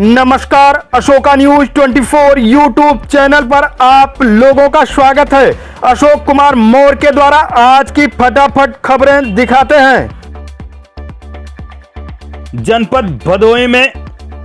नमस्कार, Ashoka news 24 YouTube channel पर आप लोगों का स्वागत है। अशोक कुमार मौर्य के द्वारा आज की फटाफट खबरें दिखाते हैं। जनपद भदोही में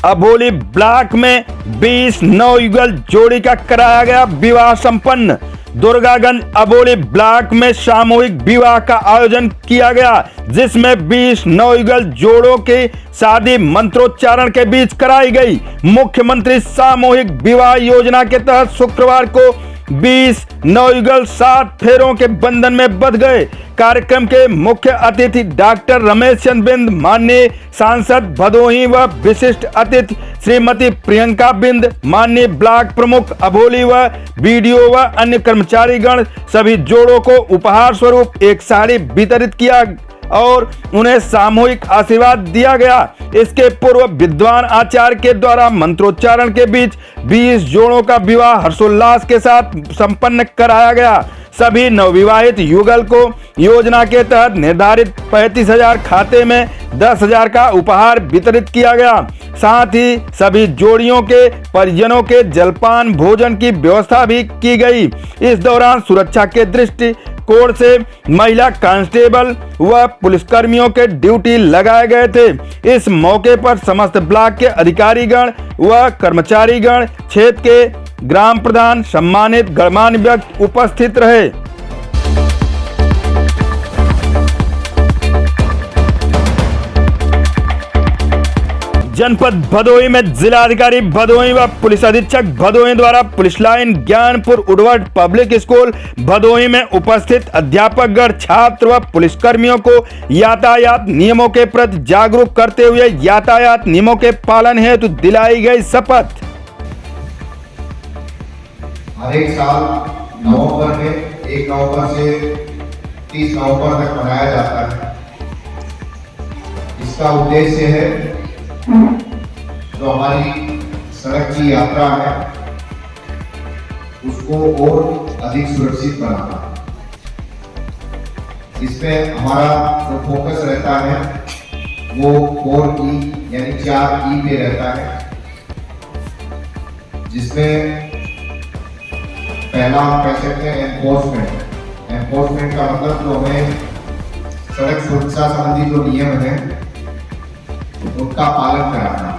अबोली ब्लॉक में 20 नवयुगल जोड़ी का कराया गया विवाह संपन्न। दुर्गागंज अबोली ब्लॉक में सामूहिक विवाह का आयोजन किया गया, जिसमें 20 नवयुगल जोड़ों की शादी मंत्रोच्चारण के बीच कराई गई। मुख्यमंत्री सामूहिक विवाह योजना के तहत शुक्रवार को 20 नवयुगल 7 फेरों के बंधन में बंध गए। कार्यक्रम के मुख्य अतिथि डॉक्टर रमेश चंद्र बिंद, माननीय सांसद भदोही व विशिष्ट अतिथि श्रीमती प्रियंका बिंद, माननीय ब्लॉक प्रमुख अबोली व बीडीओ व अन्य कर्मचारीगण सभी जोड़ों को उपहार स्वरूप एक साड़ी वितरित किया और उन्हें सामूहिक आशीर्वाद दिया गया। इसके पूर्व विद्वान आचार्य के द्वारा मंत्रोच्चारण के बीच 20 जोड़ों का विवाह हर्षोल्लास के साथ संपन्न कराया गया। सभी नवविवाहित युगल को योजना के तहत निर्धारित 35,000 खाते में 10,000 का उपहार वितरित किया गया। साथ ही सभी जोड़ियों के परिजनों के जलपान भोजन की व्यवस्था भी की गई। इस दौरान सुरक्षा के दृष्टिकोण से महिला कांस्टेबल व पुलिसकर्मियों के ड्यूटी लगाए गए थे। इस मौके पर समस्त ब्लॉक के अधिकारीगण व कर्मचारीगण, क्षेत्र के ग्राम प्रधान, सम्मानित गणमान्य व्यक्ति उपस्थित रहे। जनपद भदोही में जिलाधिकारी भदोही व पुलिस अधीक्षक भदोही द्वारा पुलिस लाइन ज्ञानपुर उडवट पब्लिक स्कूल भदोही में उपस्थित अध्यापकगण, छात्र व पुलिसकर्मियों को यातायात नियमों के प्रति जागरूक करते हुए यातायात नियमों के पालन हेतु दिलाई गई शपथ। हर एक साल नवंबर में 1 नवंबर से 30 नवंबर तक मनाया जाता है। इसका उद्देश्य है जो हमारी सड़क की यात्रा है उसको और अधिक सुरक्षित बनाना। इसमें हमारा जो फोकस रहता है वो 4E यानी 4E पे रहता है, जिसमें पहला हम कह सकते हैं एनफोर्समेंट। एनफोर्समेंट का मतलब जो हमें सड़क सुरक्षा संबंधी जो नियम है उनका पालन कराना,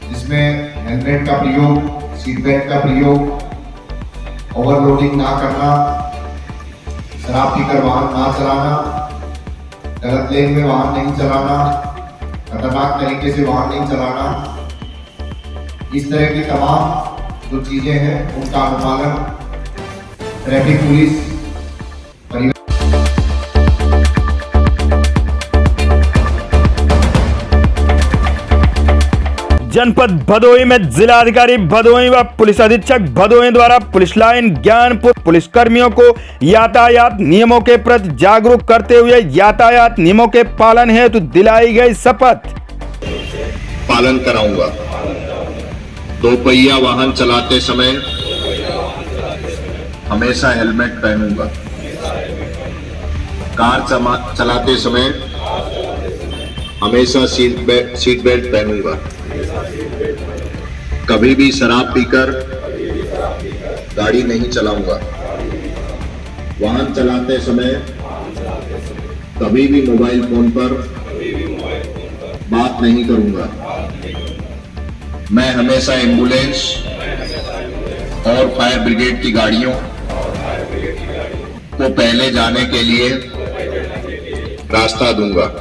जिसमें हेलमेट का प्रयोग, सीट बेल्ट का प्रयोग, ओवरलोडिंग ना करना, शराब पीकर वाहन ना चलाना, गलत लेन में वाहन नहीं चलाना, खतरनाक तरीके से वाहन नहीं चलाना, इस तरह की तमाम जो चीजें हैं उनका अनुपालन ट्रैफिक पुलिस जनपद भदोही में जिलाधिकारी भदोही व पुलिस अधीक्षक भदोही द्वारा पुलिस लाइन ज्ञानपुर पुलिसकर्मियों को यातायात नियमों के प्रति जागरूक करते हुए यातायात नियमों के पालन हेतु दिलाई गई शपथ। पालन कराऊंगा। 2 पहिया वाहन चलाते समय हमेशा हेलमेट पहनूंगा। कार चलाते समय हमेशा सीट बेल्ट पहनूंगा। कभी भी शराब पीकर गाड़ी नहीं चलाऊंगा। वाहन चलाते समय कभी भी मोबाइल फोन पर बात नहीं करूंगा। मैं हमेशा एम्बुलेंस और फायर ब्रिगेड की गाड़ियों को पहले जाने के लिए रास्ता दूंगा।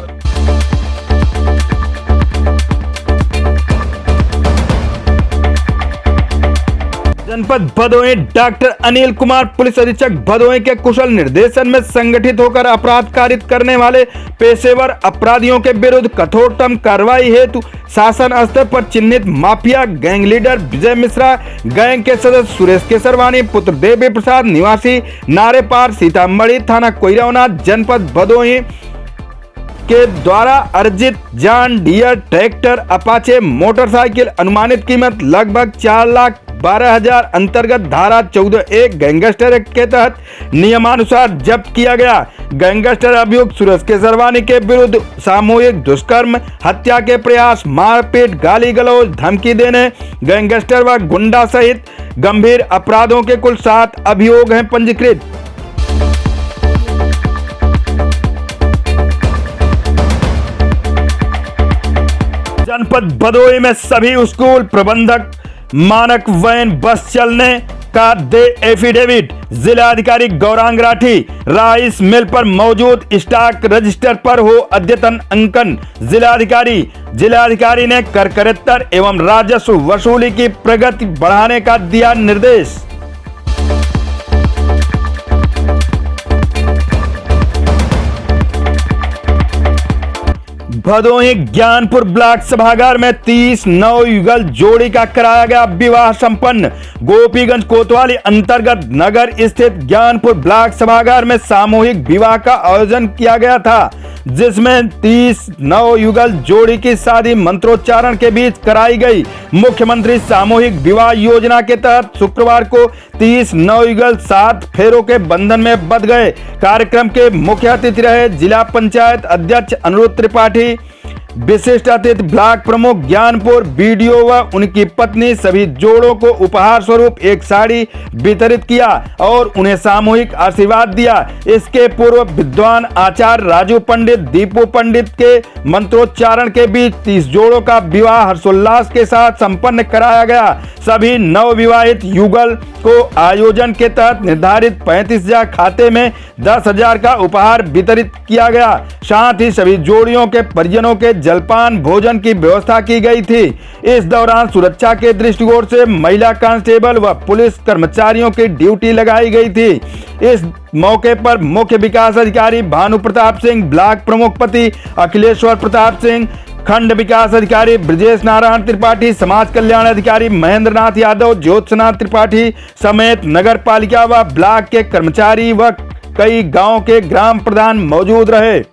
जनपद भदोही डॉक्टर अनिल कुमार पुलिस अधीक्षक भदोही के कुशल निर्देशन में संगठित होकर अपराध कारित करने वाले पेशेवर अपराधियों के विरुद्ध कठोरतम कार्रवाई हेतु शासन स्तर पर चिन्हित mafia gang leader Vijay Mishra, gang के सदस्य सुरेश केसरवानी पुत्र देवी प्रसाद निवासी नारेपार सीतामढ़ी थाना कोइरौना जनपद भदोही के द्वारा अर्जित John Deere tractor, Apache motorcycle अनुमानित कीमत लगभग 4,62,000 12,000 अंतर्गत धारा 14(1) गैंगस्टर एक्ट के तहत नियमानुसार जब्त किया गया। गैंगस्टर अभियुक्त सुरेश केसरवानी के विरुद्ध सामूहिक दुष्कर्म, हत्या के प्रयास, मारपीट, गाली गलौज, धमकी देने, गैंगस्टर व गुंडा सहित गंभीर अपराधों के कुल 7 अभियोग हैं पंजीकृत। जनपद भदोही में सभी स्कूल प्रबंधक मानक वैन बस चलने का दे एफिडेविट। जिलाधिकारी गौरांग राठी, राइस मिल पर मौजूद स्टॉक रजिस्टर पर हो अद्यतन अंकन। जिलाधिकारी ने कर करेत्तर एवं राजस्व वसूली की प्रगति बढ़ाने का दिया निर्देश। भदोही ज्ञानपुर ब्लॉक सभागार में 30 नवयुगल जोड़ी का कराया गया विवाह संपन्न। गोपीगंज कोतवाली अंतर्गत नगर स्थित ज्ञानपुर ब्लॉक सभागार में सामूहिक विवाह का आयोजन किया गया था, जिसमें 30 नवयुगल जोड़ी की शादी मंत्रोच्चारण के बीच कराई गई। मुख्यमंत्री सामूहिक विवाह योजना के तहत शुक्रवार को 30 नवयुगल 7 फेरों के बंधन में बंध गए। कार्यक्रम के मुख्य अतिथि रहे जिला पंचायत अध्यक्ष अनिरुद्ध त्रिपाठी, विशिष्ट अतिथि ब्लॉक प्रमुख ज्ञानपुर बीडीओ व उनकी पत्नी। सभी जोड़ों को उपहार स्वरूप एक साड़ी वितरित किया और उन्हें सामूहिक आशीर्वाद दिया। इसके पूर्व विद्वान आचार्य राजू पंडित, दीपू पंडित के मंत्रोच्चारण के बीच 30 जोड़ों का विवाह हर्षोल्लास के साथ संपन्न कराया गया। सभी नवविवाहित युगल को आयोजन के तहत निर्धारित 35,000 खाते में 10,000 का उपहार वितरित किया गया। साथ ही सभी जोड़ियों के परिजनों के जलपान भोजन की व्यवस्था की गई थी। इस दौरान सुरक्षा के दृष्टिकोण से महिला कांस्टेबल व पुलिस कर्मचारियों की ड्यूटी लगाई गई थी। इस मौके पर मुख्य विकास अधिकारी भानु प्रताप सिंह, ब्लॉक प्रमुख पति अखिलेश्वर प्रताप सिंह, खंड विकास अधिकारी ब्रजेश नारायण त्रिपाठी, समाज कल्याण अधिकारी महेंद्र नाथ यादव, ज्योत्सनाथ त्रिपाठी समेत नगर पालिका व ब्लॉक के कर्मचारी व कई गांव के ग्राम प्रधान मौजूद रहे।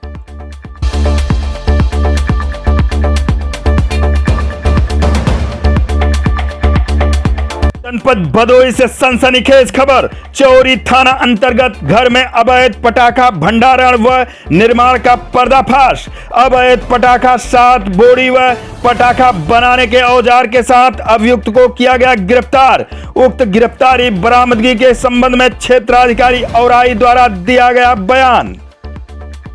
जनपद भदोही से सनसनीखेज खबर। चौरी थाना अंतर्गत घर में अवैध पटाखा भंडारण व निर्माण का पर्दाफाश। अवैध पटाखा 7 बोरी व पटाखा बनाने के औजार के साथ अभियुक्त को किया गया गिरफ्तार। उक्त गिरफ्तारी बरामदगी के संबंध में क्षेत्राधिकारी औराई द्वारा दिया गया बयान।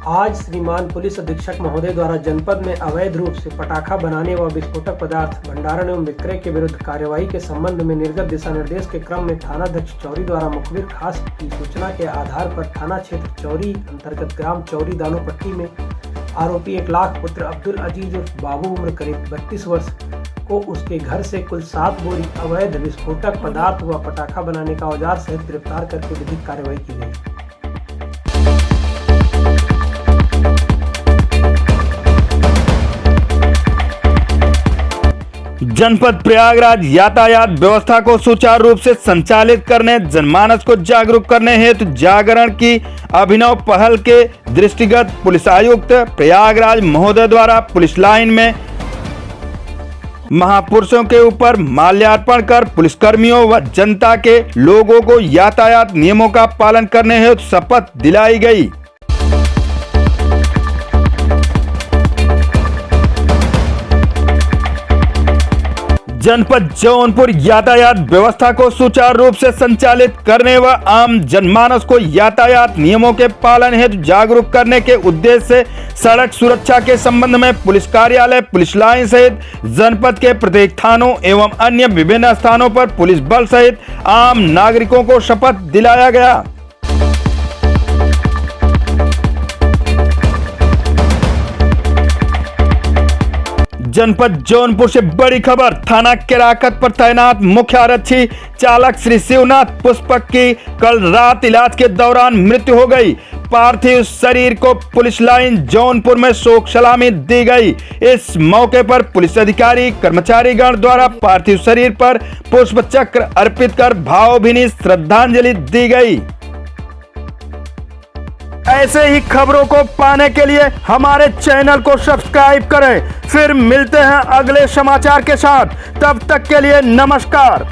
आज श्रीमान पुलिस अधीक्षक महोदय द्वारा जनपद में अवैध रूप से पटाखा बनाने व विस्फोटक पदार्थ भंडारण एवं विक्रय के विरुद्ध कार्यवाही के संबंध में निर्गत दिशा निर्देश के क्रम में थानाध्यक्ष चौरी द्वारा मुखबिर खास की सूचना के आधार पर थाना क्षेत्र चौरी अंतर्गत ग्राम चौरी दानोपट्टी में आरोपी 1 लाख पुत्र अब्दुल अजीज बाबू उम्र करीब 32 वर्ष को उसके घर से कुल 7 बोरी अवैध विस्फोटक पदार्थ व पटाखा बनाने का औजार सहित गिरफ्तार करके विधिक कार्यवाही की गई। जनपद प्रयागराज यातायात व्यवस्था को सुचारू रूप से संचालित करने, जनमानस को जागरूक करने हेतु जागरण की अभिनव पहल के दृष्टिगत पुलिस आयुक्त प्रयागराज महोदय द्वारा पुलिस लाइन में महापुरुषों के ऊपर माल्यार्पण कर पुलिसकर्मियों व जनता के लोगों को यातायात नियमों का पालन करने हेतु शपथ दिलाई गई। जनपद जौनपुर यातायात व्यवस्था को सुचारू रूप से संचालित करने व आम जनमानस को यातायात नियमों के पालन हेतु जागरूक करने के उद्देश्य से सड़क सुरक्षा के संबंध में पुलिस कार्यालय, पुलिस लाइन सहित जनपद के प्रत्येक थानों एवं अन्य विभिन्न स्थानों पर पुलिस बल सहित आम नागरिकों को शपथ दिलाया गया। जनपद जौनपुर से बड़ी खबर। थाना केराकत पर तैनात मुख्य आरक्षी चालक श्री शिवनाथ पुष्पक की कल रात इलाज के दौरान मृत्यु हो गई। पार्थिव शरीर को पुलिस लाइन जौनपुर में शोक सलामी दी गई। इस मौके पर पुलिस अधिकारी कर्मचारीगण द्वारा पार्थिव शरीर पर पुष्प चक्र अर्पित कर भावभीनी श्रद्धांजलि दी गई। ऐसे ही खबरों को पाने के लिए हमारे चैनल को सब्सक्राइब करें। फिर मिलते हैं अगले समाचार के साथ, तब तक के लिए नमस्कार।